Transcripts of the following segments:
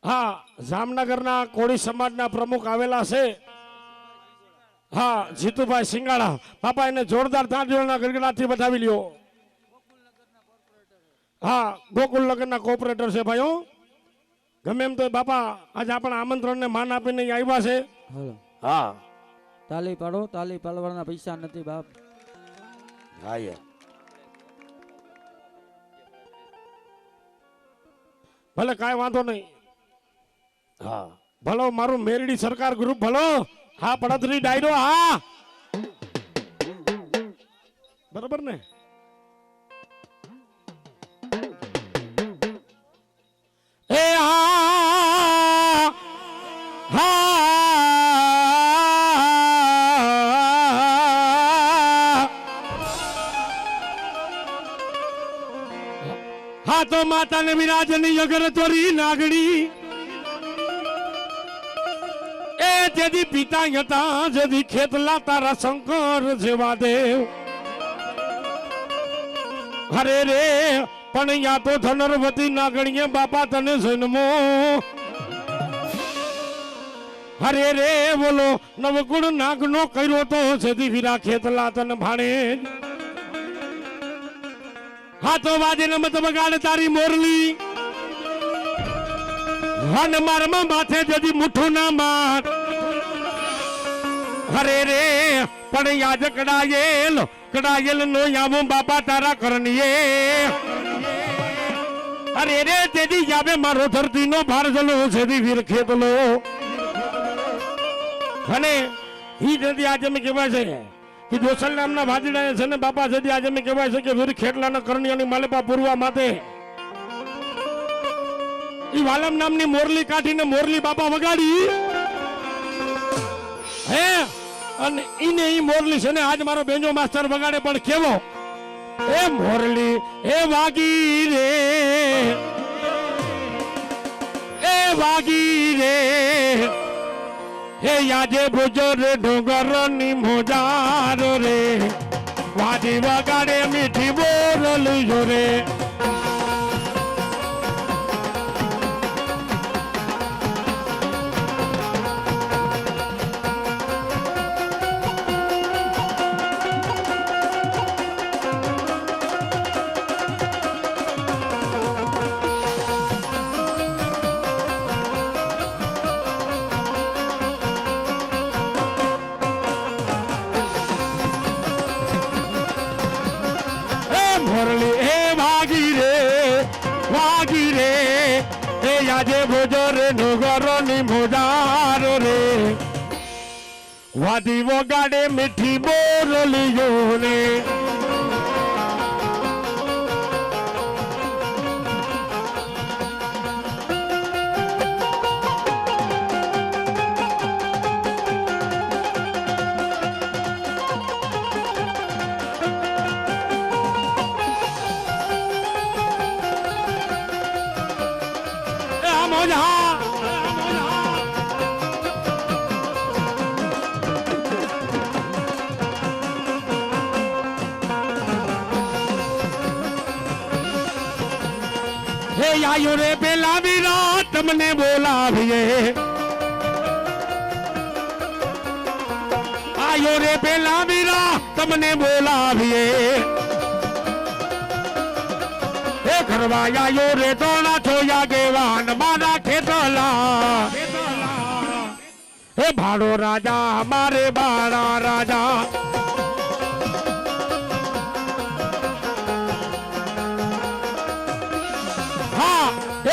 હા, જામનગરના કોળી સમાજના પ્રમુખ આવેલા છે. હા, જીતુભાઈ સિંગાળા. બાપા એને જોરદાર તાળીઓના ગડગડાટથી બતાવી લ્યો. હા, ગોકુલનગરના કોર્પોરેટર છે ભાઈઓ. ગમે એમ તો બાપા આજે આપણા આમંત્રણને માન આપીને આવ્યા છે. હા, તાલી પાડો, તાલી પાડવાના પૈસા નથી બાપ. હા યાર, ભલે કાંઈ વાંધો નહીં. હા, ભલો મારું મેરડી સરકાર ગ્રુપ ભલો. હા, પડતરી ડાયરો. હા, બરોબર ને. એ હા હા તો માતાને વિરાજની અગર તોરી નાગડી એ જેદી પિતા હતા જેદી ખેતલા તારા શંકર જેવા દેવ. હરે રે પણ યા તો ધનરવતી નાગણીએ બાપા તને જન્મો. હરે રે બોલો નવગુણ નાગનો કર્યો તો જેદી વીરા ખેતલા તને ભાણે. હાથો વાજે નમત બગાડ તારી મોરલી હન મારમાં માથે જદી મુઠ્ઠું ના માર. હરે રે પણ યાદ કડાયેલ નો આવું બાપા તારા કરણીએ. અરે રે તેદી યાવે મારો ધરતી નો ભાર જલો છેદી વીર ખેતલો. અને ઈ જદી આજે મેં કહેવાય છે કે દોસલ નામના ભાજીડા છે ને બાપા જદી આજે મેં કહેવાય છે કે વીર ખેટલાના કરણીયાની માલેપા પૂરવા માટે ઈ વાલમ નામની મોરલી કાઢીને મોરલી બાપા વગાડી. હે અને ઈને ઈ મોરલી છે ને આજ મારો બેંજો માસ્ટર વગાડે પણ કેવો એ મોરલી એ વાગી રે એ વાગી રે હે યાજે ભુજો રે ડોંગરની મોજાર રે વાજી વગાડે મીઠી બોરલી જો રે. મોરલી એ વાગી રે એ યાજે ભોજો રે ડોગરોની મોજાર રે વાદી વગાડે મીઠી બોરલીઓ રે. હે આયો રે પેલા વીરા તમને બોલાવીએ. આયો રે પેલા વીરા તમને બોલાવીએ. હે ઘરવા આયો રે તોણા છોયા ગેવાન મારા ખેતલા. હે ભાડો રાજા મારે બાળા રાજા.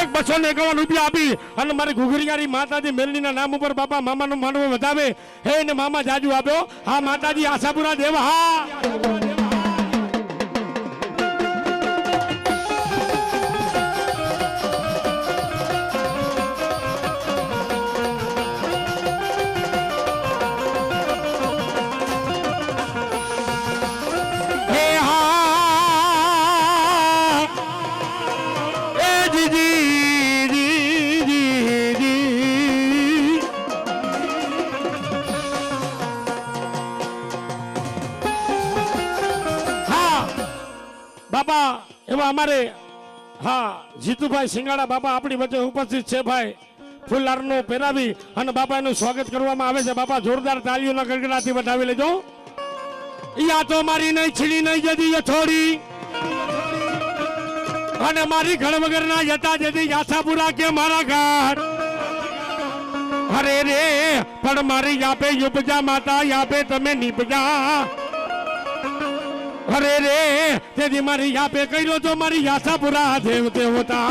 એક 251 રૂપિયા આપી અને મારી ઘુઘરિયારી માતાજી મેલડીના નામ ઉપર બાપા મામાનો માંડવો વધાવે. હે ને મામા જાજુ આપ્યો. હા માતાજી આશાપુરા દેવ. હા હે હા એવા અમારે હા જીતુભાઈ સિંગાડા બાપા આપણી વચ્ચે ઉપસ્થિત છે ભાઈ ફૂલહારનું પહેરાવી અને બાપાનું સ્વાગત કરવામાં આવે છે બાપા જોરદાર તાળીઓના ગડગડાથી વધાવી લેજો યા તો મારી નહીં છીડી નહીં જતી થોડી અને મારી ઘર વગરના જતા જતી આશાપુરા કે મારા ઘાટ અરે રે પણ મારી યાપે યુપજા માતા યાપે તમે નીપજા અરે રે તેથી મારી યાપે કર્યો તો મારી આશાપુરા દેવ દેવતા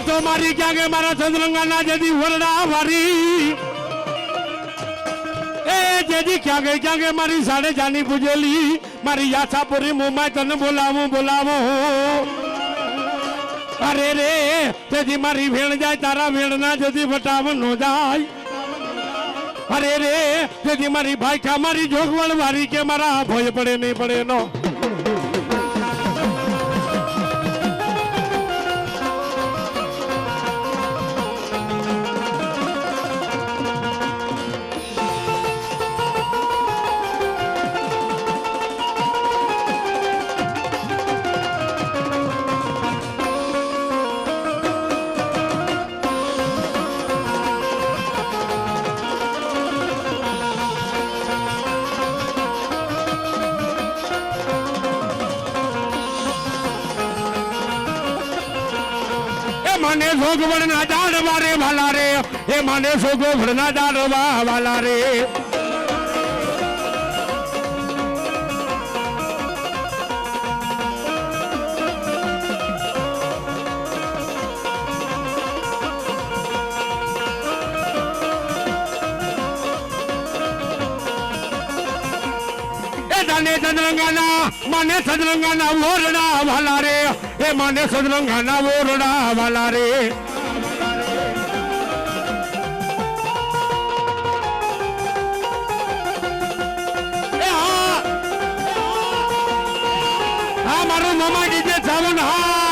તો મારી ક્યાં કે મારા ચંદ્રંગાના જેથી વરડા વારી એ જેથી ક્યાં કે મારી સાડે જાની પૂજેલી મારી આશાપુરી મુંબઈ તને બોલાવું અરે રે તેથી મારી વેણ જાય તારા વેણના જેથી વટાવ નો જાય અરે રે તેથી મારી ભાઈકા મારી જોગવણ વારી કે મારા ભોય પડે નહીં પડે નો મને ભોગવડના દાડવા રે વાલા રે એ મને ભોગવડના દાડવા વાલા રે મને સદરંગાના ઓરડા વાલા રે એ મને સદરંગાના ઓરડા વાલા રે હા મારું મામા ડીજે સાવન હા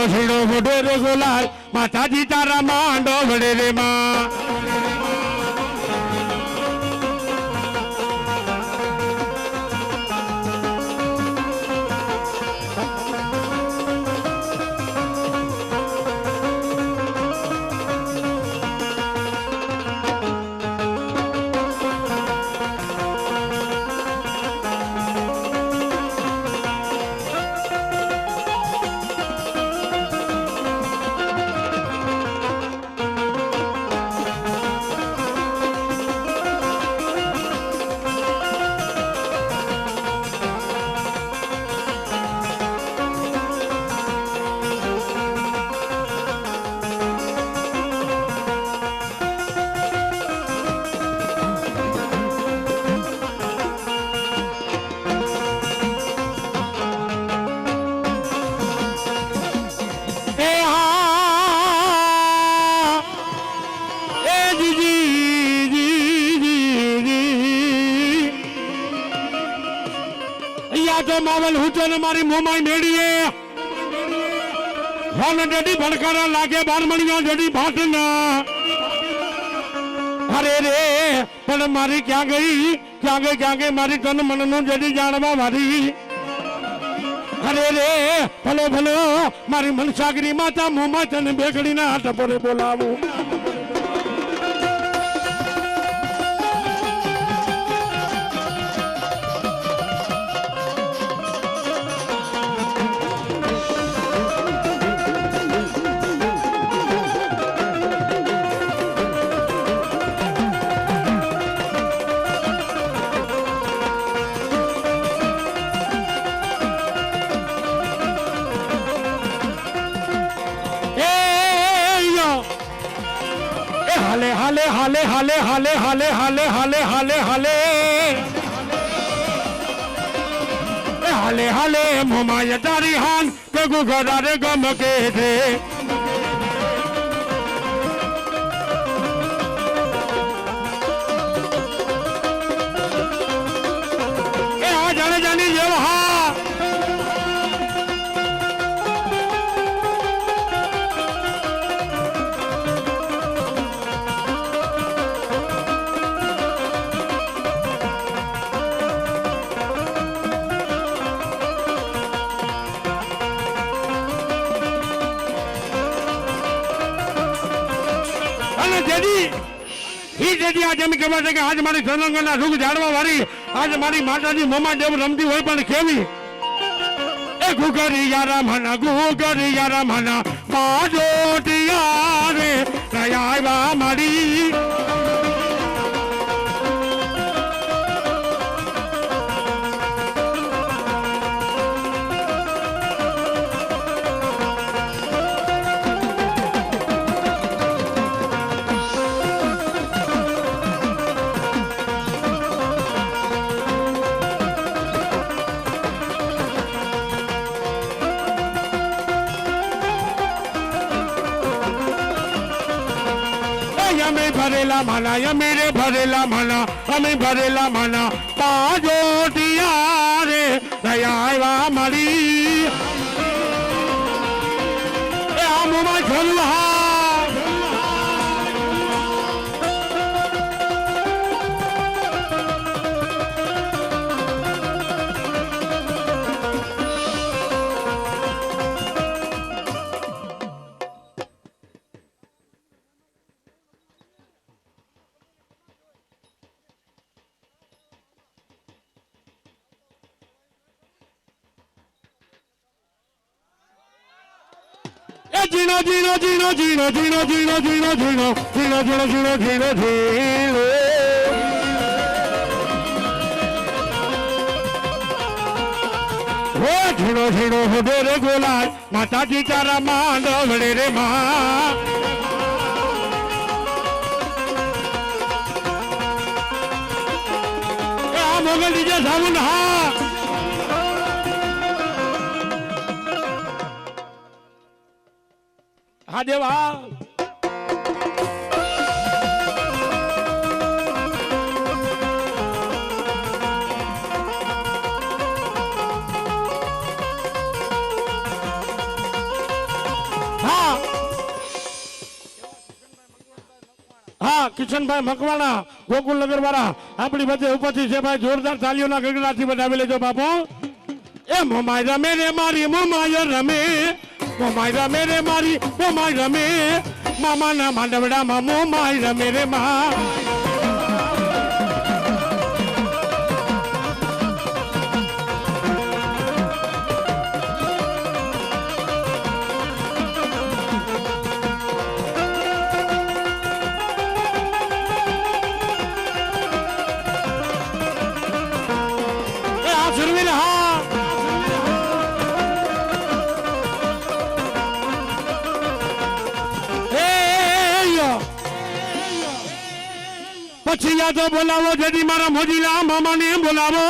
ઝીણો મોઢે રે ગોલાલ માતાજી તારા માંડો વડે રે માં માવલ હુચન મારી મોમાઈ મેડીએ હોન ડડી ભડકારા લાગે બારમણિયા જડી ભાટના અરે રે પણ મારી ક્યાં ગઈ મારી તન મનનું જડી જાણવા વારી અરે રે ભલો ભલો મારી મનસાગરી માતા મોમાં તને બેગડીના હાથ પર બોલાવું. હાલે હાલે હાલે હાલે હાલે હાલે હાલે હાલે હાલે હાલે હાલે હાલે મોમાય તારી હાન કે ગુગરારે ગમ કે છે. એ આ જાણે જાની જેવ હા આજે એમ કહેવાય છે કે આજ મારી ધનંગના સુખ જાણવા વાળી આજ મારી માતાજી મોમા દેવ રમતી હોય પણ કેવી એ ગુગરી યારા મના બાજોટિયા રે નયા મારી અમે ભરેલા માના પાજોટિયા રે દયા મારી એ આ મોમાં છોડું હા જીનો જીનો જીનો જીનો જીનો જીનો જીનો જીનો જીનો જીનો જીનો જીનો જીનો હો જીનો જીનો હોદે રે ગોલા માતાજી તારા માંડવડે રે માં આ મોગલ દીજે સામુન હા હા દેવા હા કિશનભાઈ મકવાણા ગોકુલનગર વાળા આપણી વચ્ચે ઉપસ્થિત છે ભાઈ જોરદાર તાલીઓના ગગડાથી બનાવી લેજો બાપુ એ મોમાય રમે રે મારી મોમાય રમે મોમાય રમે રે મારી મોમાય રમે મામાના માંડવડામાં મોમાય રમે રે મા પછી યા તો બોલાવો જેથી મારા મોજીલા મામાને બોલાવો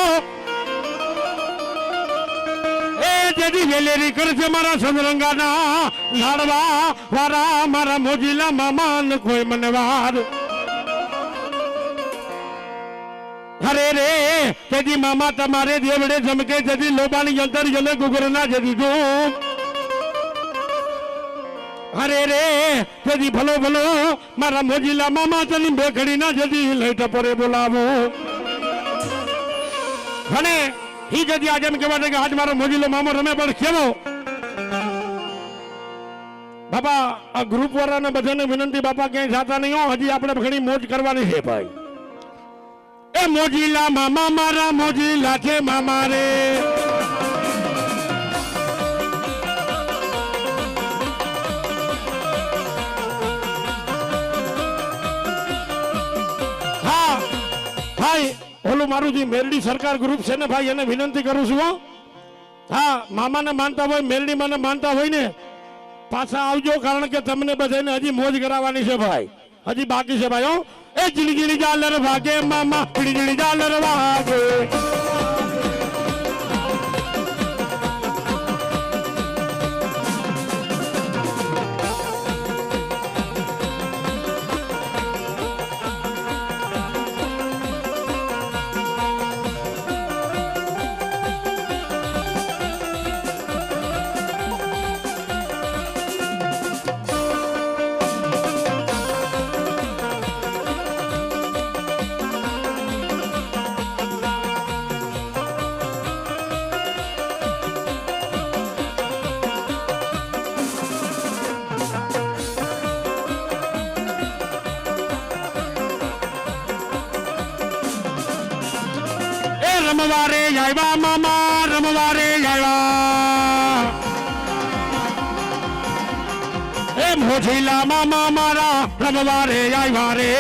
એ જેથી વેલેરી કરશે મારા સદરંગાના લાડવા વારા મારા મોજીલા મામાને કોઈ મનવાર અરે રે જેથી મામા તમારે દેવડે જમકે જેથી લોબાની અંતર જલે ગુગરના જેથી ધૂમ અરે રે જેથી ભલો ભલો મારા મોજીલા મામા તને બેખડી ના જતી લઈ ટપરે બોલાવો અને ही जदी आज एम कहेवा के आज मारो मोजीलो मामो रमे पण केवो बापा आ ग्रुप वाळाने बधाने विनंती बापा क्यांय जाता नहीं हो हजी आपणे घणी मोज करवानी छे भाई ए मोजीला मामा मारा मोजीला छे मामा रे हाँ भाई ओલું મારું જે મેરડી સરકાર ગ્રુપ છે ને ભાઈ એને વિનંતી કરું છું હો. હા મામાને માનતા હોય મેરડી મને માનતા હોય ને પાછા આવજો કારણ કે તમને બધાને હજી મોજ કરાવવાની છે ભાઈ હજી બાકી છે ભાઈ હો એ જીણી જાલર ભાગે મામા જીણી જાલર ભાગે રમવારે આવ્યા મામા રમવારે આવ્યા એ મોજીલા મામા મારા રમવારે આવ્યા રે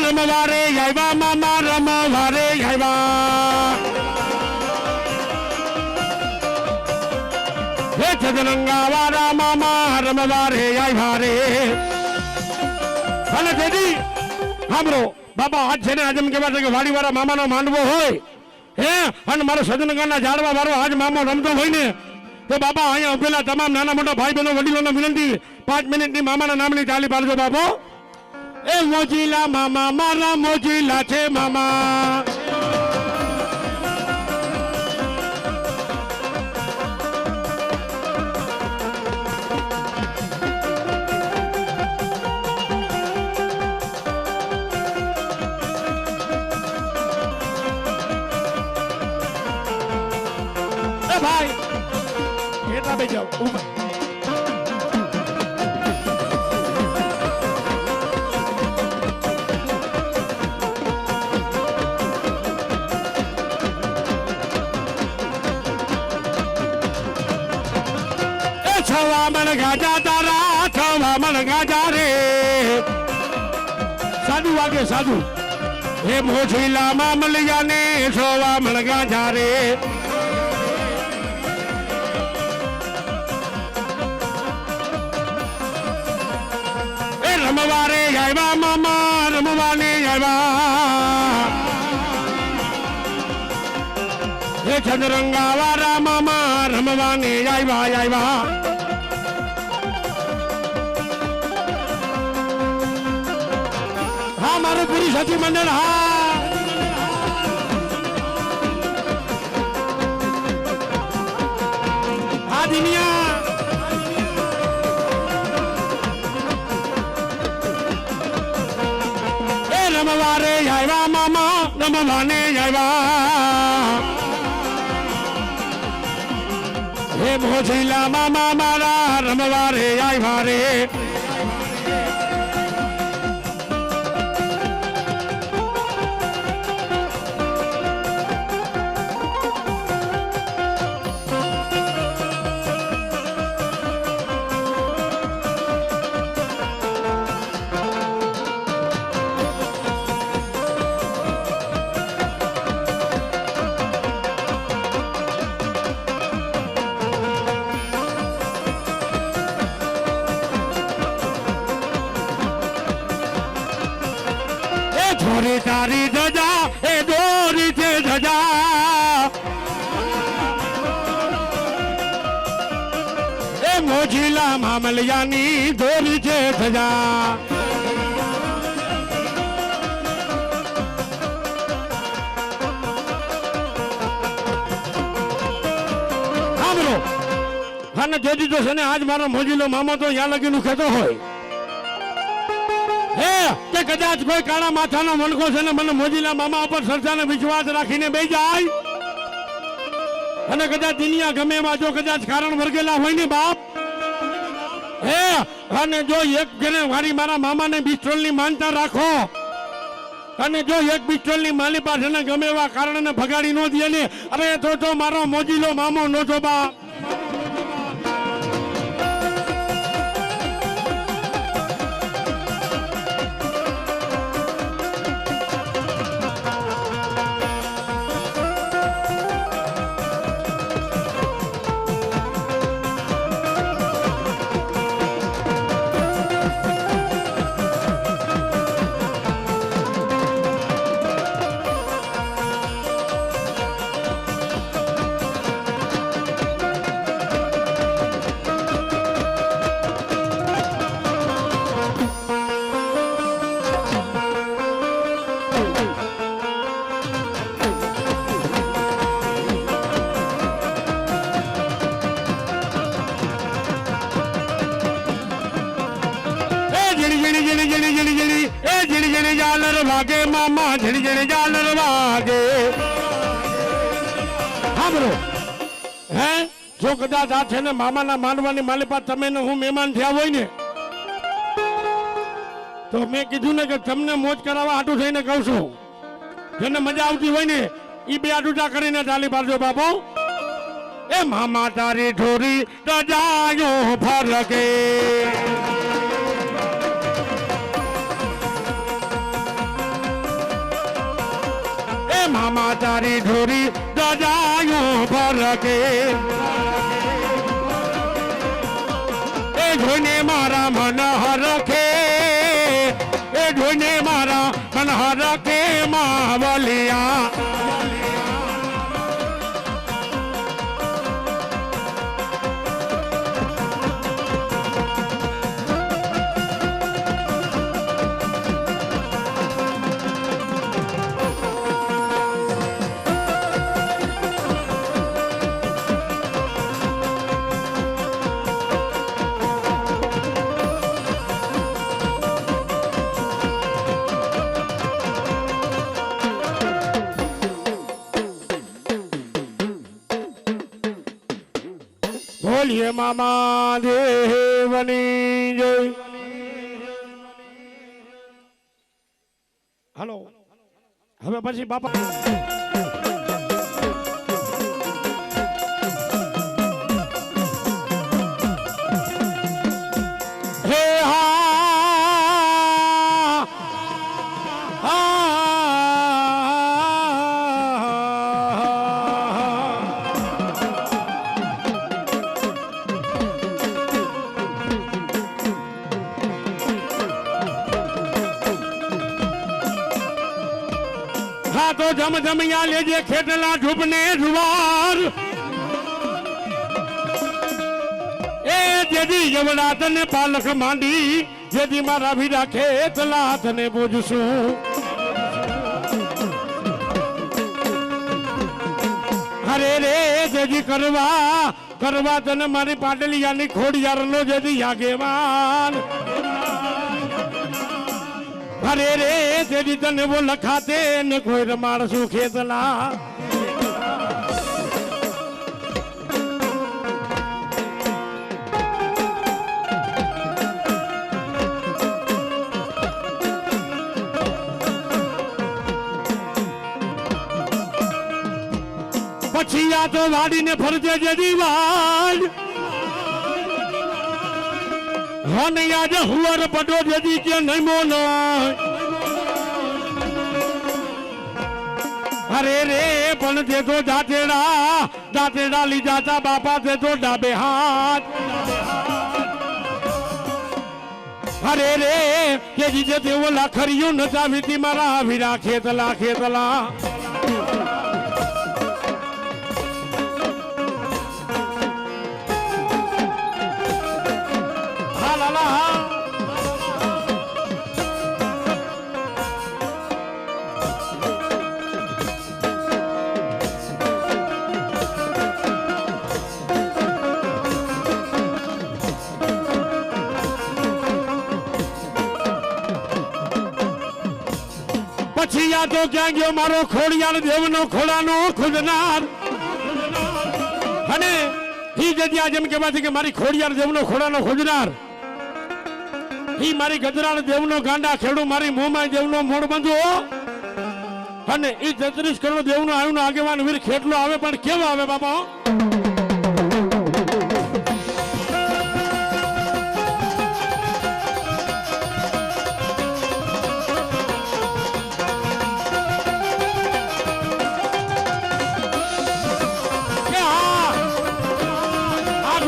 રમવારે આવ્યા મામા રમવારે આવ્યા હે ચદરંગા વાળા મામા રમવારે આવ્યા રે અને તેથી સાંભળો બાપા આજ છે ને આજ એમ કહેવા છે કે વાડી વાળા મામાનો માંડવો હોય હે અને મારો સજનગાના ઝાડવા વાળો આજ મામો રમતો હોય ને તો બાપા અહીંયા ઉભેલા તમામ નાના મોટા ભાઈ બહેનો વડીલોને વિનંતી 5 મિનિટની મામાના નામની તાલી પાડજો બાપો એ મોજીલા મામા મારા મોજીલા છે મામા એ ભાઈ એટલા બે જાઓ ઉભા છવા મણ ગાજા તારા છવા મણ ગાજા રે સાધુ વાગે સાધુ હે મોજીલા મામલિયા ને છવા મણ ગાજા રે એ રમવારે આવ્યા મામા રમવાને આવ્યા હે ચંદ્રંગા વાળા મામા રમવાને આવ્યા આવ્યા હા મારું પૂરી સતી મંડળ હા હા દિનિયા એ રમવારે આવ્યા મામા રમવાને આવ્યા હે મોજીલા મામા મારા રમવારે આવ્યા રે છોરી તારી ધજા એ દોરી છે ધજા મોજીલા મામલિયાની દોરી છે ધજા સાંભળો અને જોજી તો છે ને આજ મારો મોજીલો મામો તો યા લગીનું કહેતો હોય હે કે કદાચ કોઈ કાળા માથાનો મણકો છે ને મને મોજીલા મામા ઉપર સરસાને વિશ્વાસ રાખીને બેસી જાય અને કદાચ દુનિયા ગમે એમાં જો કદાચ કારણ વર્ગેલા હોય ને બાપ હે અને જો એક જણે મારા મામાને બિસ્ટોલની માનતા રાખો અને જો એક બિસ્ટોલની માલી પાસે ગમે એવા કારણે ભગાડી નો દે ને અરે તો મારો મોજીલો મામો નો તો બાપ જાલર વાગે મામા ઝીણી ઝીણી જાલર વાગે સાંભળો હે જો કદાચ આ છે ને મામાના માનવાની માલિપા તમે ને હું મહેમાન થયા હોય ને તો મેં કીધું ને કે તમને મોજ કરાવવા હાટું થઈને કહું છું જેને મજા આવતી હોય ને એ બે આટુટા કરીને ચાલી પાડજો બાપો એ મામા તારી ઢોરી રજાયો ફરકે મામા તારી ઢોરી દજાયો ફરકે એ જોઈને મારા મન હરખે એ જોઈને મારા મન હરખે માવલિયા બોલીએ મામા દેવની જય હલો હવે પછી બાપા હે તો જમ જમિયા લેજે ખેટલા ઢૂપને જુવાર એ જેદી જવડા તને પાલક માંડી જેદી મારા ભીડા ખેતલા તને પૂજશું અરે રે જેજી કરવા તને મારી પાટલિયાની ખોડિયારનો જેદી યાગેવાન અરે રે તેરી તને वो લખાતે ને કોઈ રમાડશું ખેતલા પછી આ તો વાડીને ફરજે જદી વાડ હને યાદ હુવર પડો જદી કે નહીં મોનો અરે રે પણ તે તો દાંતેડા લીધા તા બાપા તે તો ડાબે હાથ અરે રે કે જીજે તેઓ લાખરિયું નતા વીતી મારા વીરા ખેતલા પછી યા તો ક્યાં ગયો મારો ખોડિયાર દેવનો ખોડાનો ખુદનાર અને ઈ જગ્યા જેમ કહેવાય કે મારી ખોડિયાર દેવનો ખોડાનો ખુદનાર ઈ મારી ગજરાળ દેવનો ગાંડા ખેડૂ મારી મોમાઈ દેવનો મોડ બંધો અને ઈ 33 કરોડ દેવનો આવ્યો આગેવાન વીર ખેટલો આવે પણ કેવો આવે બાપા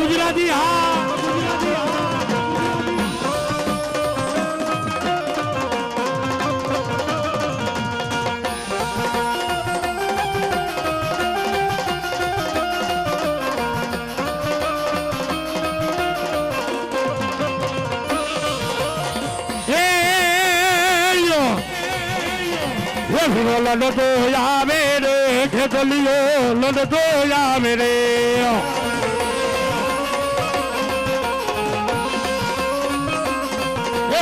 ગુજરાતી હા લડતો આવે રે ખેતલીઓ લડતો આવે રે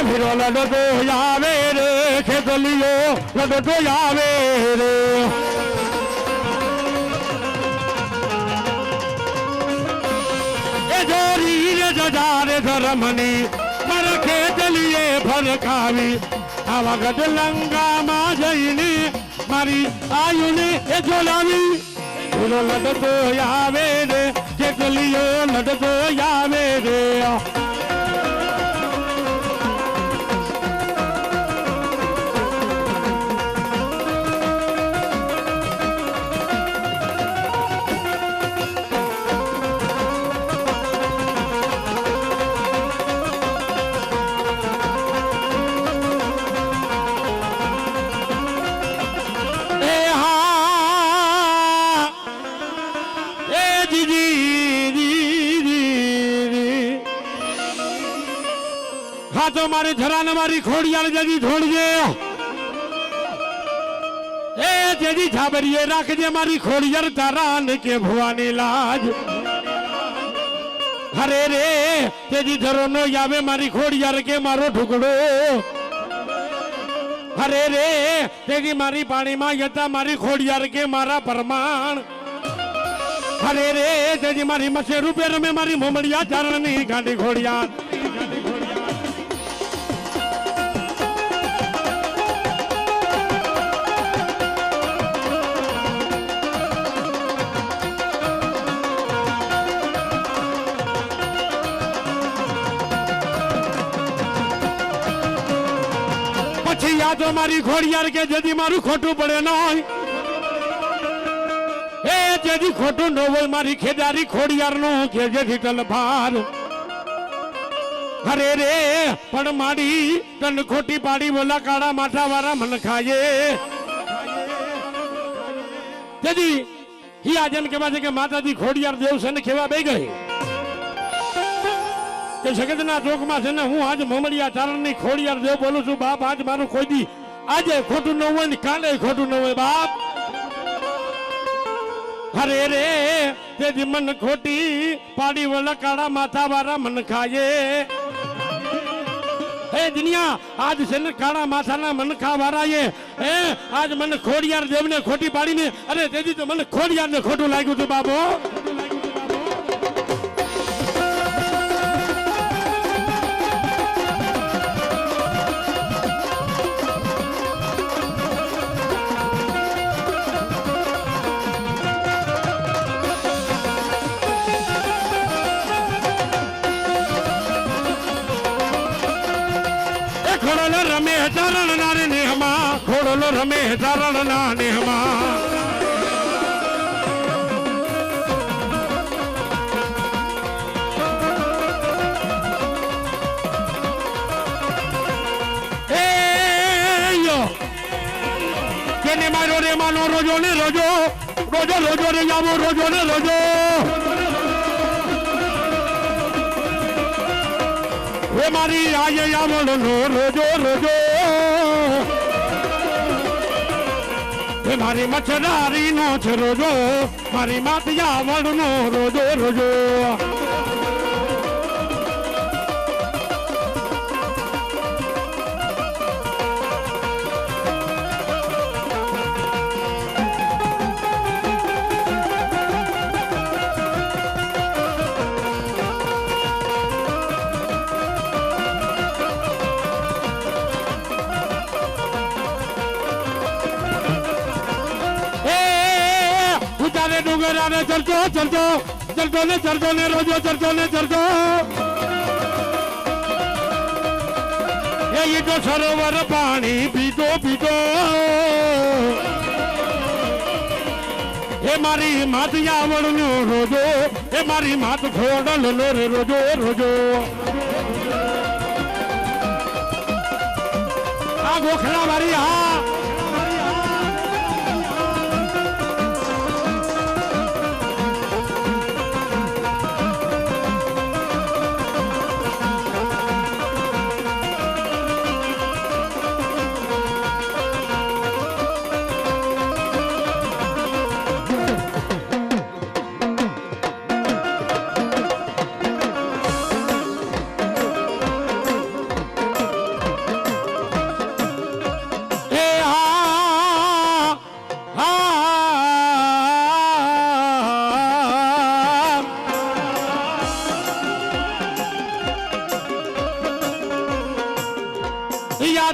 ફિરો લડતો આવે રે ખેતલીઓ લડતો આવે રે એ જોરી રે જજારે ધર્મની મારા ખેતલીએ ફરકાવી આવા ગઢલંગામાં જઈને મારી આયુને એ જોડાવી ફિરો લડતો આવે રે ખેતલીઓ લડતો આવે રે તો મારી ધરાને મારી ખોડિયાર જજી છોડજે એ જેજી છાબરીએ રાખજે મારી ખોડિયાર તારા ને કે ભવાની લાજ હરે રે તેજી ધરો નો આવે મારી ખોડિયાર કે મારો ઢુકડો હરે રે તેજી મારી પાણીમાં યતા મારી ખોડિયાર કે મારા પરમાણ હરે રે તેજી મારી મસે રૂપે રમે મારી મોમડિયા ચારણની ગાંડી ખોડિયાર તો મારી ખોડિયાર કે જેથી મારું ખોટું પડે ન હોય એ જેથી ખોટું ન હોય મારી ખેદારી ખોડિયાર નું કે જેથી તલભાર હરે રે પણ મારી તન ખોટી પાડી બોલા કાળા માથા વાળા મન ખાયે જેથી હી આજન કેવા છે કે માતાજી ખોડિયાર દેવ છે ને કેવા બે ગઈ કે સગતના ચોકમાં છે ને હું આજ મમડિયા ચારણની ખોડિયાર દેવ બોલું છું બાપ આજ મારું કોઈ દી આજે ખોટું ન હોય ને કાલે ખોટું ન હોય બાપ હરે રે તે મન ખોટી પાડી વલા કાળા માથા વાળા મન ખાયે હે દુનિયા આજ છે ને કાળા માથાના મન ખાવાળાએ હે આજ મને ખોડિયાર દેવને ખોટી પાડીને અરે તેથી તો મને ખોડિયારને ખોટું લાગ્યું હતું બાબો રમે ચારણ નારે નેહમાં ખોડલો રમે ચારણ ના નેહમાં કેને મારો રે માનો રોજો ને રોજો રોજો રોજો રે જાવો રોજો ને રોજો वे मारी आज यावल नो रोजो रोजो वे मारी मच्छरारी नो छ रोजो मारी मात यावल नो रोजो रोजो તારે ડુંગરા ને ચરચો ચરચો ચરચો ને રોજો ચરચો ને ચરચો એ તો સરોવર પાણી પીતો પીતો એ મારી માત આવડનો રોજો એ મારી માત ખોડલ નો રે રોજો રોજો આ ગોખલા મારી હા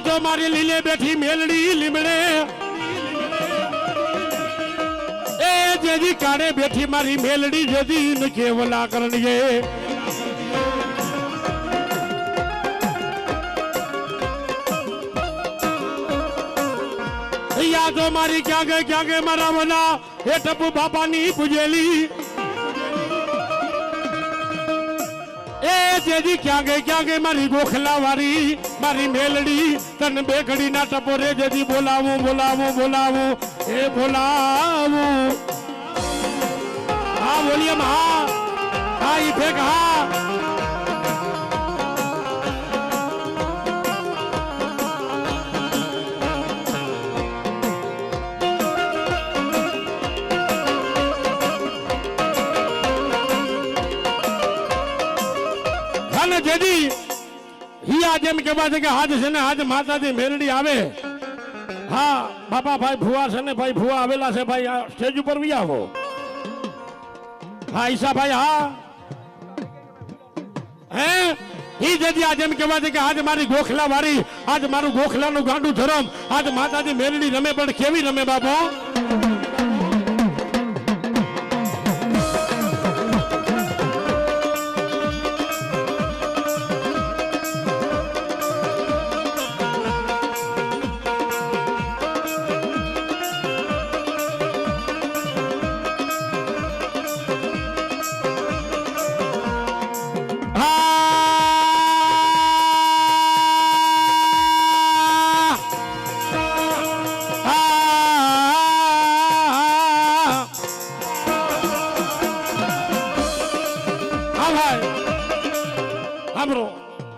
તો મારી લીલે બેઠી મેલડી લીમડે એ જેજી કાળે બેઠી મારી મેલડી જેજી ન કેવલા કરણીએ યાદો મારી ક્યાં ગઈ મારા વના એ ટપુ બાપાની પૂજેલી એ જેજી ક્યાં ગઈ મારી ગોખલા વાળી મારી મેલડી તન બે ઘડી ના ટપોરે જેજી બોલાવું એ બોલાવું હા બોલિયમ હા ઈ ફેક હા જેદી હિયા જેમ કહેવા છે કે આજ છે ને આજ માતાજી મેલડી આવે હા બાપા ભાઈ ભુવા છે ને ભાઈ ભુવા આવેલા છે ભાઈ આ સ્ટેજ ઉપર વી આવો હા ઈશા ભાઈ હા હે ઈ જેદી આ જેમ કહેવા છે કે આજ મારી ગોખલા વાળી આજ મારું ગોખલાનું ગાંડું ધરમ આજ માતાજી મેલડી રમે પણ કેવી રમે બાપો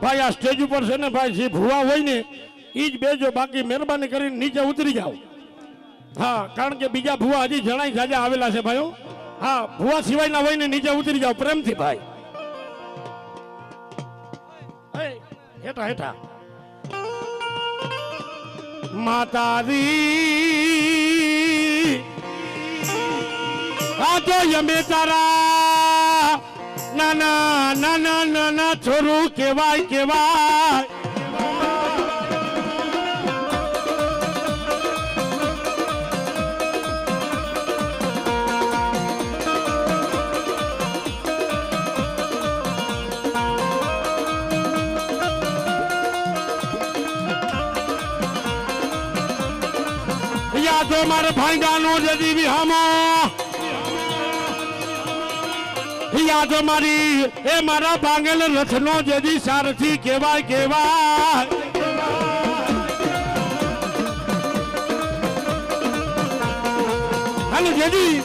ભાઈ આ સ્ટેજ ઉપર છે ને ભાઈ જે ભુવા હોય ને ઈ જ બેજો બાકી મહેરબાની કરીને નીચે ઉતરી જાઓ હા કારણ કે બીજા ભુવા હજી જણાય જાજા આવેલા છે ભાઈઓ હા ભુવા સિવાયના હોય ને નીચે ઉતરી જાઓ પ્રેમથી ભાઈ હેઠા હેઠા માતાજી આ તો યમે તારા નાના નાના નાના છોરું કેવાય કેવાય યાદો મારા ભાઈડાનો જદી વિહામો યાદો મારી એ મારા ભાંગેલ રથનો જેદી સારથી કેવાય કેવાય અને જેદી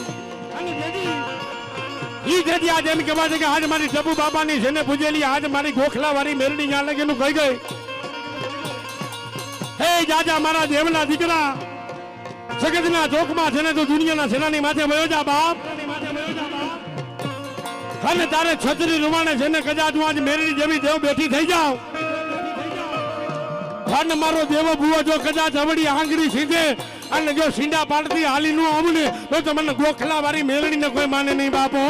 ઈ જેદી આજે એમ કહેવા છે કે આજ મારી ટપુ બાબાની છે ને પૂજેલી આજ મારી ગોખલા વાળી મેરડી ન્યા લગેનું કહી ગઈ હે જાજા મારા દેવના દીકરા જગતના ચોકમાં છે ને તો દુનિયાના સેનાની માથે વયો જા બાપ અને તારે છત્રી રૂવાણે છે ને કદાચ હું આજ મેરડી જેવી દેવ બેઠી થઈ જાવ અને મારો દેવો ભુવો જો કદાચ હવડી આંગળી સીધે અને જો સીંડા પાડતી હાલી નું અમને તો મને ગોખલા વાળી મેરડી ને કોઈ માને નહીં બાપો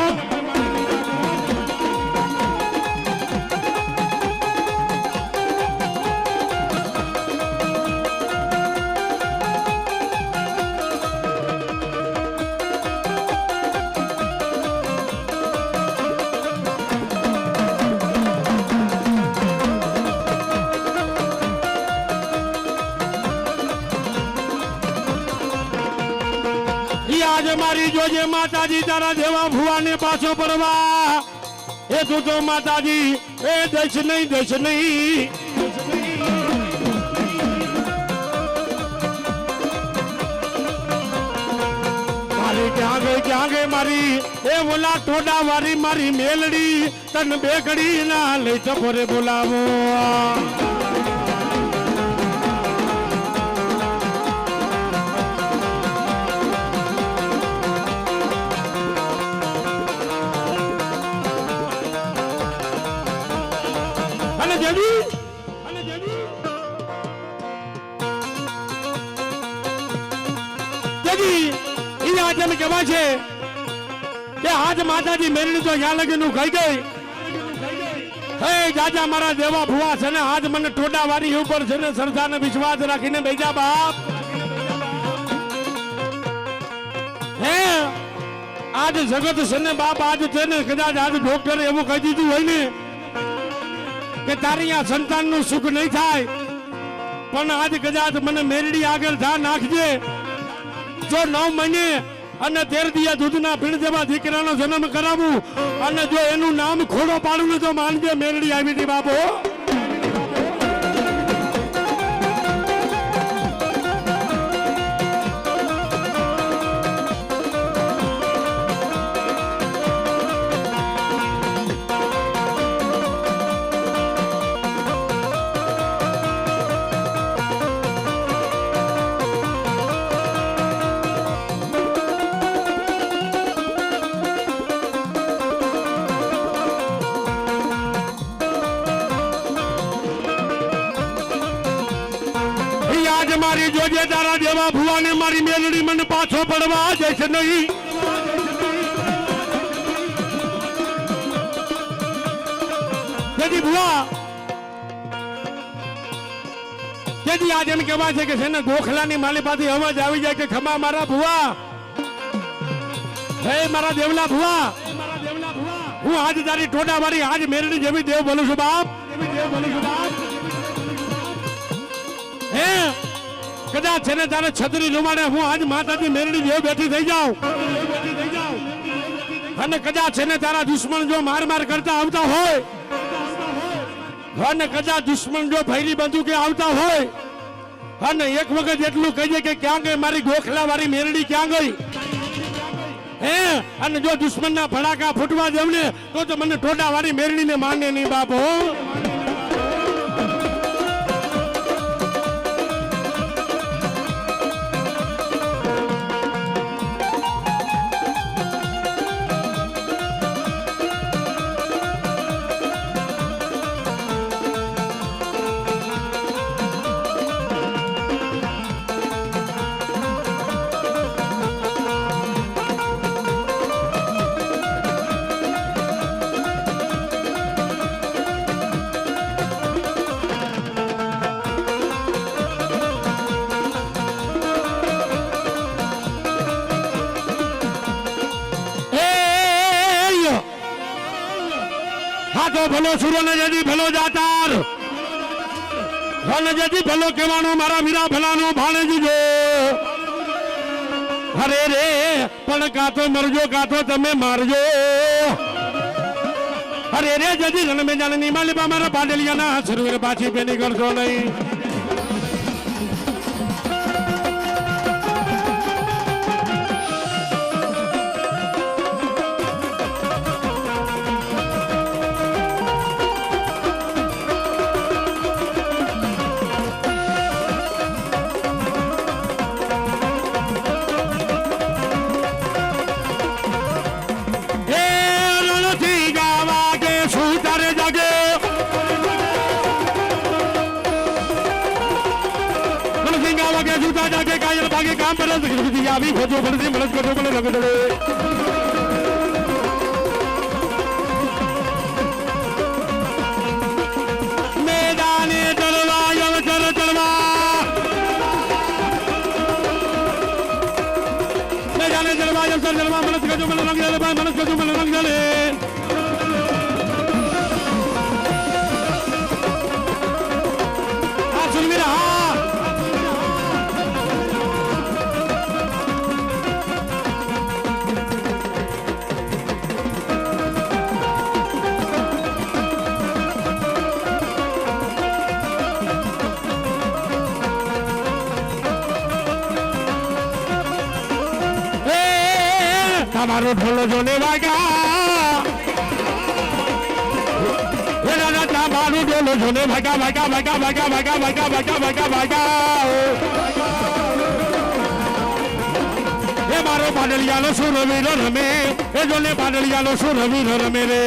આજ મારી જોજે માતાજી તારા દેવા ભુવાને પાછો પડવા એ તું તો માતાજી એ દઈશ નહીં દઈશ નહીં મારી ક્યાં ગઈ મારી એ બોલા ટોડા વારી મારી મેલડી તન બે ઘડી ના લઈ ટપોરે બોલાવો કહેવાય છે કે આજ માતાજી મેરડી તો યા લગી નું ખાઈ ગઈ હે જાજા મારા દેવા ભુવા છે ને આજ મને ટોડા વારી ઉપર છે ને શ્રદ્ધા ને વિશ્વાસ રાખીને બેજા બાપ હે આજ જગત છે ને બાપ આજ છે ને કદાચ આજ ડોક્ટરે એવું કહી દીધું હોય ને કે તારી આ સંતાન નું સુખ નહીં થાય પણ આજ કદાચ મને મેરડી આગળ થા નાખજે જો 9 મહિને અને 13 દિયા દૂધના પીણ જેવા દીકરાનો જન્મ કરાવું અને જો એનું નામ ખોડો પાડું ને તો માનજે મેરડી આવી હતી બાપો મારી જોજે તારા દેવા ભુવાને મારી મેલડી મને પાછો પડવા જશે નહીં તેથી ભુવા તેથી આજે એમ કહેવાય છે કે છે ને ગોખલાની માલી પાછી અવાજ આવી જાય કે ખમા મારા ભુવા હે મારા દેવલા ભુવા હું આજ તારી ટોડા વાળી આજ મેલડી જેવી દેવ બોલું છું બાપ હે કદાચ છે ને તારે છત્રી રૂમાડે હું આજ માતાજી મેરડી જેવ બેઠી થઈ જાઉં અને કદાચ છે ને તારા દુશ્મન જો માર કરતા આવતા હોય અને કદાચ દુશ્મન જો ભૈરી બંદૂકે આવતા હોય અને એક વખત એટલું કહીએ કે ક્યાં ગઈ મારી ગોખલા વાળી મેરડી ક્યાં ગઈ હે અને જો દુશ્મનના ભડાકા ફૂટવા દેવ ને તો મને ટોડા વાળી મેરડીને માને નહીં બાપો ભલો સુરો ને જદી ભલો જાતાર ભલે જદી ભલો કહેવાનો મારા વીરા ભલાનો ભાણે દીધો અરે રે પણ કાતો મરજો કાતો તમે મારજો અરે રે જદી જન્મે જાણે નિમાલી બા મારા પાડલિયાના શરીર પાછી પેની કરશો નહીં काम पर भी खोजो पड़ती मदद करो बोले लग दड़े मैदाने चलवा चल चलवा मैदाने चलवा चलवा मदद करो बोले लग दड़े मदद करो बोले लग दड़े आ सुन मेरा મારો ઢોલો જોને વાગ્યા એ રાજા મારું ઢોલો જોને ભાગા ભાગા ભાગા ભાગા ભાગા ભાગા ભાગા ભાગા ભાગા એ મારો પાડલિયાનો સુરવીરો રમે એ જોને પાડલિયાનો સુરવીરો રમે રે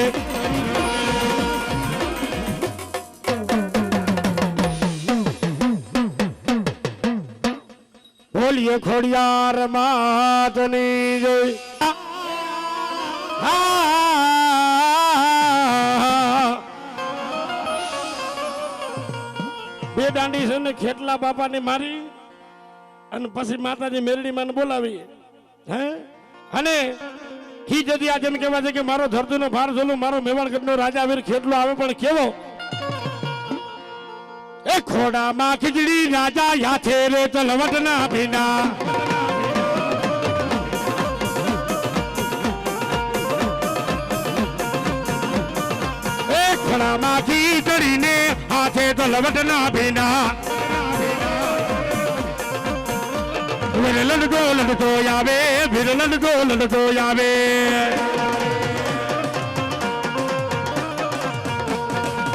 બોલીએ ખોડિયાર માતની જય બે દાંડી છે ને ખેટલા બાપાને મારી અને પછી માતાજી મેરડી માં બોલાવી હે અને હી જદી આ જેમ કહેવાય છે કે મારો ધરતીનો ભાર ઝોલો મારો મેવાડગઢનો રાજા વીર ખેટલો આવે પણ કેવો એ ખોડામાં ખીચડી રાજા યાથે રે તલવટ ના ભીના એ ખોડામાં ખીચડી ને હાથે તલવટ ના ભીના વિરલડતો લડતો આવે વિરલડતો લડતો આવે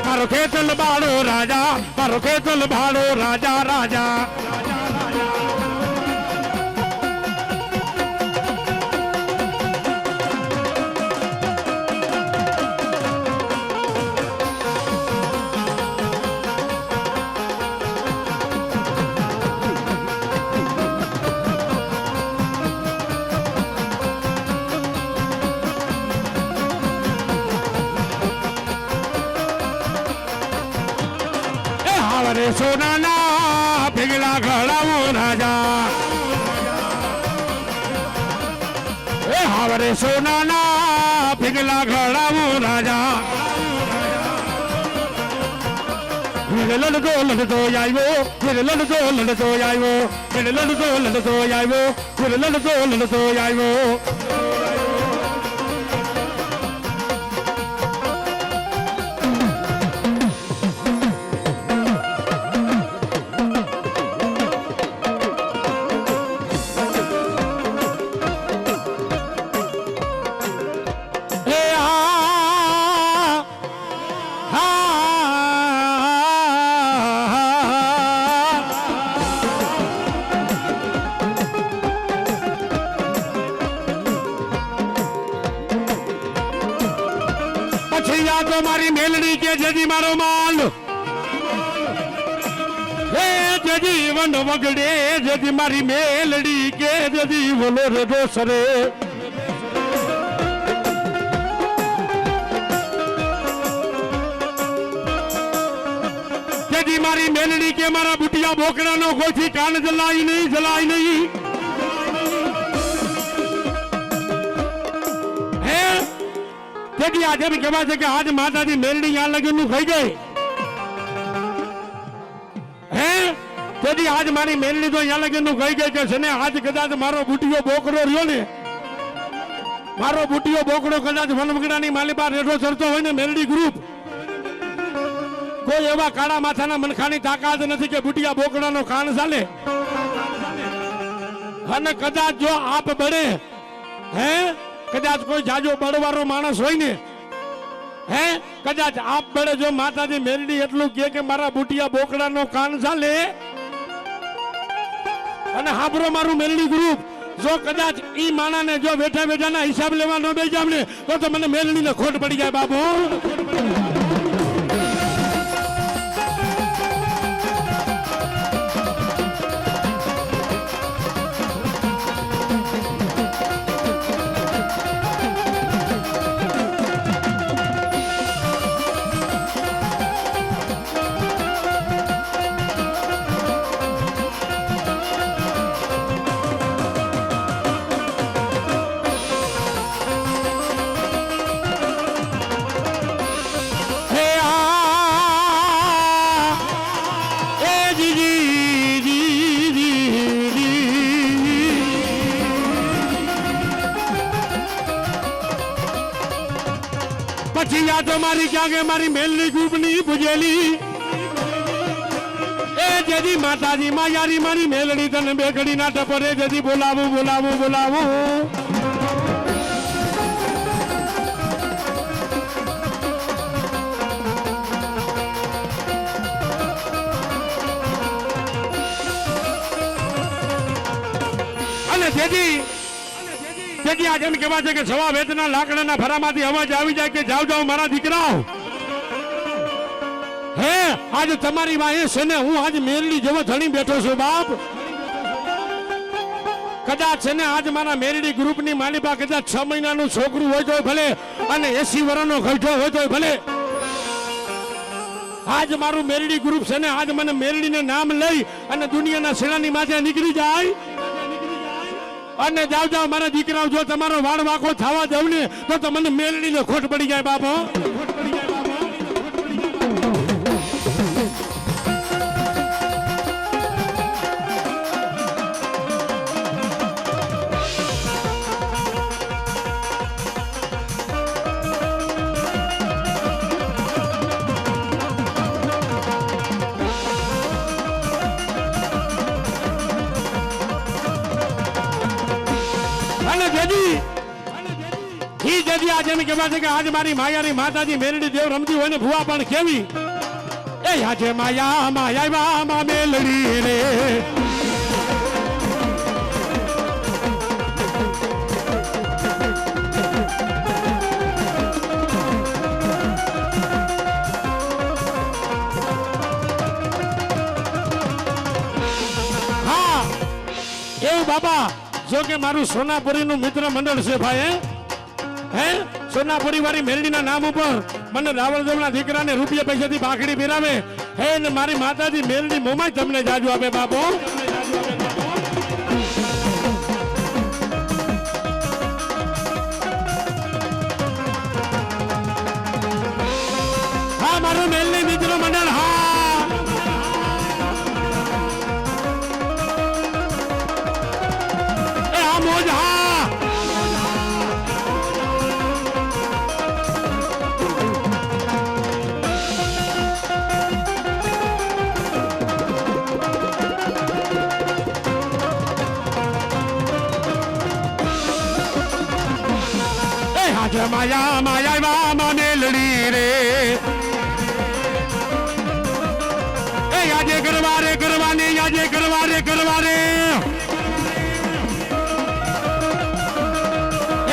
મારો ખેતલ બાળો રાજા મારો ખેતલ બાળો રાજા રાજા રે સોનાના ભેગલા ઘડાવો રાજા એ હાવરે સોનાના ભેગલા ઘડાવો રાજા લડતો લડતો આવ્યો લડતો લડતો આવ્યો લડતો લડતો આવ્યો લડતો લડતો આવ્યો તો મારી મેલડી કે જજી મારો માલ હે જજી વન વગડે જજી મારી મેલડી કે જજી બોલો રે દોસરે જજી મારી મેલડી કે મારા બુટિયા બોકડાનો કોઈથી કાન જલાય નહીં તેથી આજે બી કહેવાય છે કે આજ માતાજી મેરડી યા લગન નું થઈ ગઈ હે તેથી આજ મારી મેરડી તો યા લગન નું થઈ ગઈ કે છે ને આજ કદાચ મારો બુટિયો બોકડો રહ્યો ને મારો બુટિયો બોકડો કદાચ વનવગડાની માલિપા રેઠો ચડતો હોય ને મેરડી ગ્રુપ કોઈ એવા કાળા માથાના મનખાની તાકાત નથી કે બુટિયા બોકડાનો કાન ચાલે અને કદાચ જો આપ બળે હે કદાચ કોઈ જાજો બળવાળો માણસ હોય ને હે કદાચ આપ બળે જો માતાજી મેરડી એટલું કે મારા બુટિયા બોકડાનો કાન ચાલે અને હાબરો મારું મેરડી ગ્રુપ જો કદાચ ઈ માણાને જો બેઠા બેઠાના હિસાબ લેવા ન બેજામ ને તો મને મેરડીને ખોટ પડી જાય બાબુ પછી યા તો મારી ક્યાં કે મારી મેલની ગ્રુપની પૂજેલી એ જેદી માતાજી માં યારી મારી મેલડી તને બે ઘડી ના ટપરે જેદી બોલાવું બોલાવું બોલાવું તેથી આજે એમ કહેવાય છે કે સવા વેદના લાકડાના ભરામાંથી અવાજ આવી જાય કે જાવ જાવ મારા દીકરાઓ. હે આજ તમારી વાહે છે ને હું આજ મેરડી જેવો ધણી બેઠો છું બાપ. કદાચ છે ને આજ મારા મેરડી ગ્રુપની માલિકા કદાચ 6 મહિનાનું છોકરું હોય તો ભલે અને 80 વર્ષનો ગઢો હોય તો ભલે. આજ મારું મેરડી ગ્રુપ છે ને આજ મને મેરડીને નામ લઈ અને દુનિયાના શેણાની માથે નીકળી જાય અને જાવ જાવ મારા દીકરાઓ જો તમારો વાળ વાંકો થવા દઉં ને તો તમને મેરડીને ખોટ પડી જાય બાપો. આજે એમ કહેવાય છે કે આજ મારી માયાની માતાજી મેરડી દેવ રમતી હોય ને ભુવા પણ કેવી એ આજે માયા માયા મા મેલડી રે હા એવું બાબા જો કે મારું સોનાપુરીનું મિત્ર મંડળ છે ભાઈ હે સોનાપુરી વાળી મેરડીના નામ ઉપર મને રાવળદેવના દીકરાને રૂપિયા પૈસાથી ભાખડી પીરાવે હે ને મારી માતાજી મેરડી મોમાય તમને જાજુ આપે બાપો. હા મારું મેરડી મિત્ર મંડળ હા એ આ મોજ હા માયા માયા મા મેલડી રે એ આજે કરવારે કરવાને આજે કરવારે કરવારે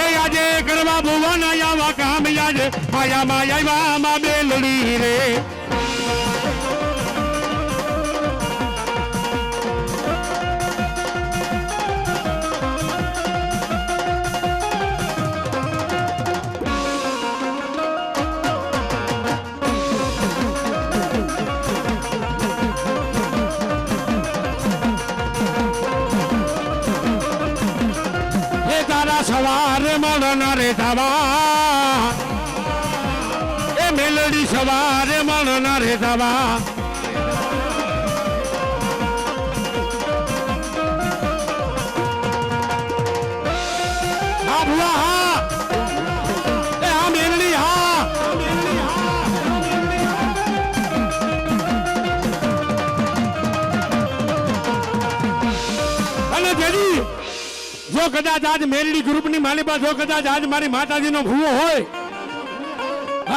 એ આજે કરવા ભુવન આવા કામ આજે માયા માયા મા મેલડી રે સવારે મળના રે થવા એ મેલડી સવારે મળના રે થવા હા ભુવા હા એ હા મેલડી હા અને જેજી જો કદાચ આજ મેરડી ગ્રુપની માલિકા જો કદાચ આજ મારી માતાજીનો ભૂવો હોય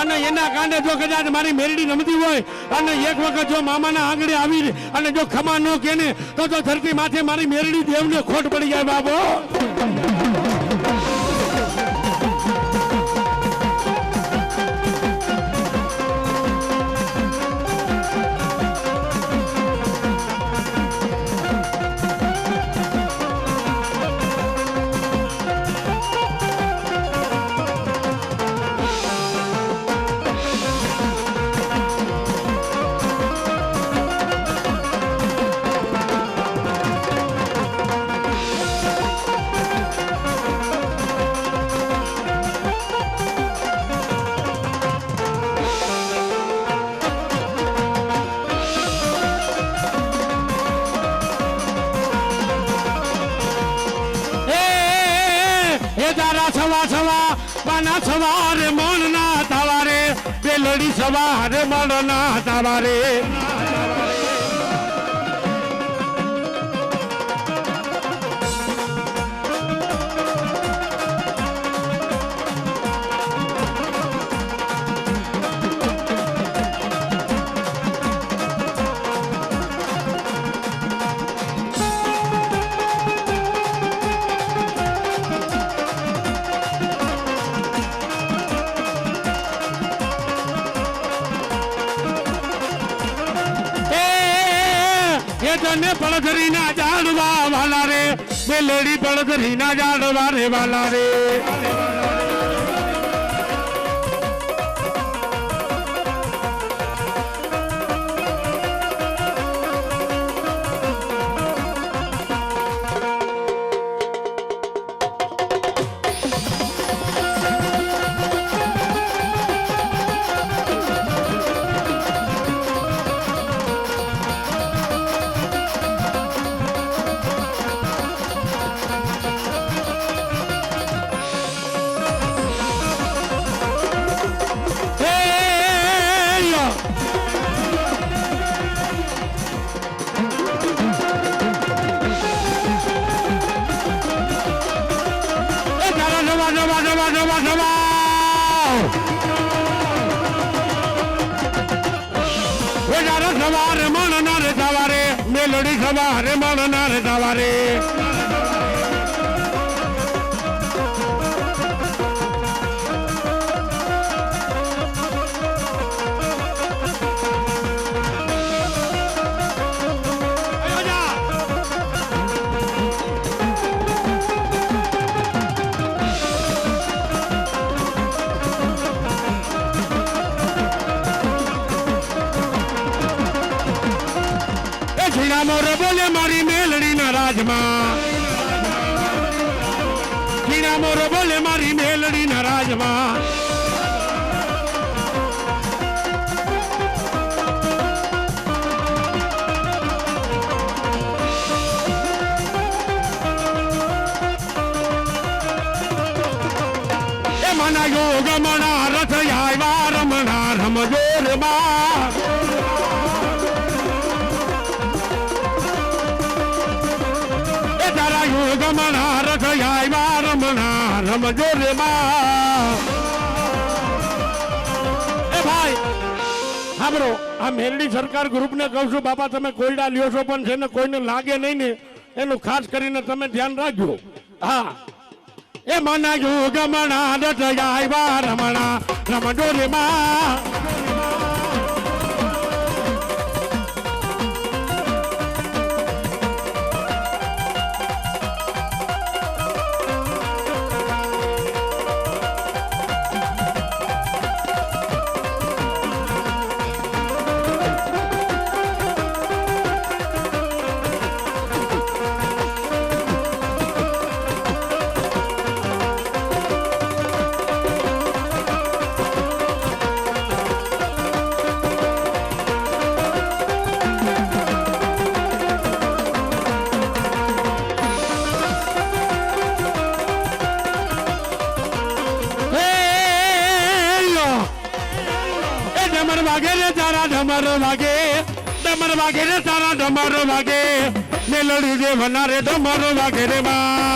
અને એના કારણે જો કદાચ મારી મેરડી રમતી હોય અને એક વખત જો મામાના આંગણે આવી અને જો ખમા ન કેને તો ધરતી માથે મારી મેરડી દેવને ખોટ પડી જાય બાબો. સવારે મણના તાવારે પેલડી સવારે મણના તાવારે એ તને પડધરીના ઝાડવા વાલા રે મેલડી પડધરીના ઝાડવા રે વાલા રે સવારે મણના રે સવારે મેલડી સવારે મણના રે સવારે મોર બોલે મારી મેલડી ના રાજમાં જીના મોર બોલે મારી મેલડી ના રાજમાં એ મના યોગ મના રથ આવ્યા રમણા રમજોર માં ગમણા રથ આવ્યા રમણા રમજો રે બા એ ભાઈ સાંભળો આ મેલડી સરકાર ગ્રુપને કહું છું બાપા તમે કોયડા લ્યો છો પણ છે ને કોઈને લાગે નહીં ને એનું ખાસ કરીને તમે ધ્યાન રાખજો હા એ મના જો ગમણા રથ આવ્યા રમણા રમજો રે બા ડમર વાગે રે તારા ડમર વાગે રે તારા ડમર વાગે મેલડી જે વના રે ડમર વાગે રે બા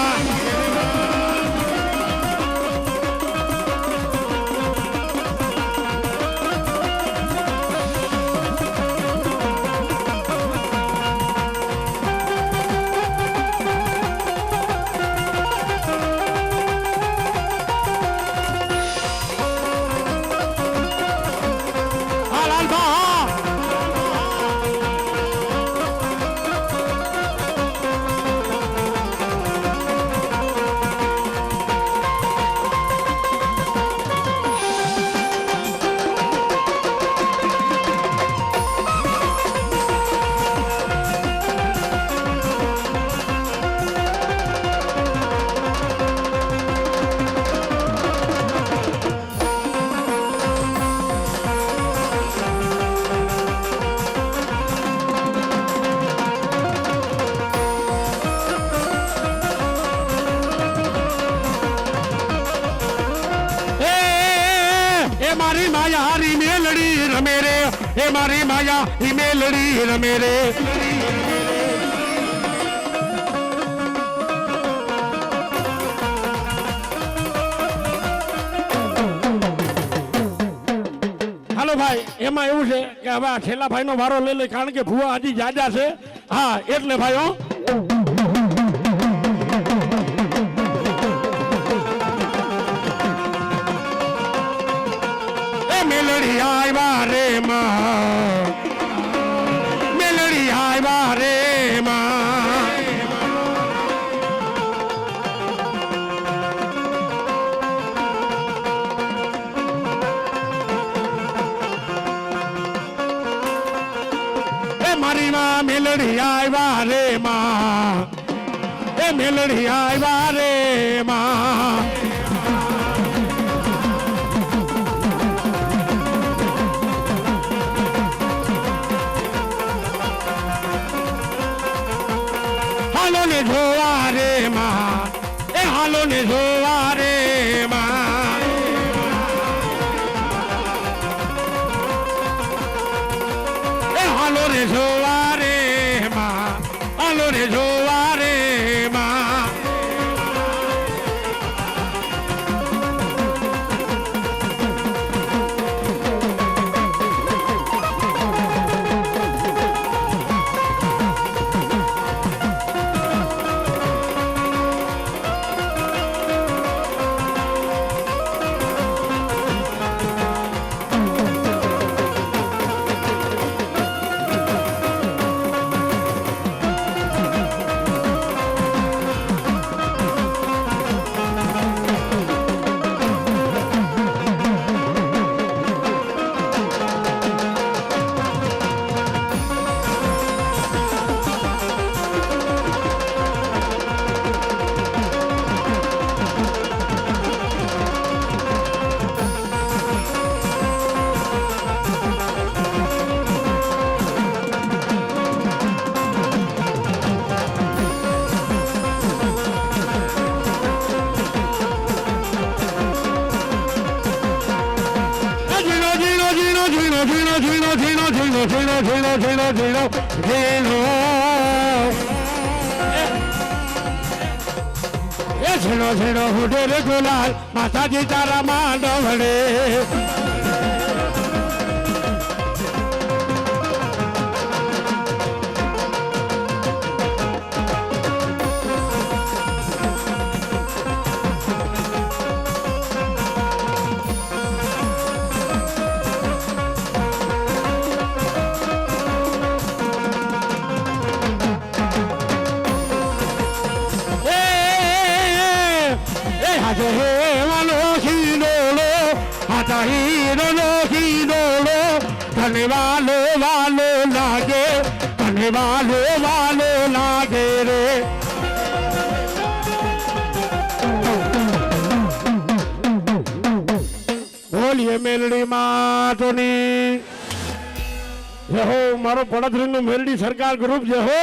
મારી માયા હારી મેલડી રમે રે એ મારી માયા ઈ મેલડી રમે રે હાલો ભાઈ એમાં એવું છે કે હવે આ છેલ્લા ભાઈ નો વારો લઈ લે કારણ કે ભુવા હજી જાજા છે હા એટલે ભાઈઓ મેલડી આવ્યા રે માં મેલડી આવ્યા રે મારી માં મેલડી આવ્યા રે માં એ મેલડી આવ્યા રે માં હાલો ને જોવા રે માં એ હાલો ને જોવા રે માં એ હાલો રે જોવા રે માં હાલો રે જોવા રે માં ઝીણો ઝીણો હુડે રે ગુલાલ માતાજી તારા માંડવડે વાલો વાલો લાગે તને વાલો વાલો લાગે રે બોલીએ મેલડી માતોની જય હો મારો પડદરીનું મેલડી સરકાર ગ્રુપ જય હો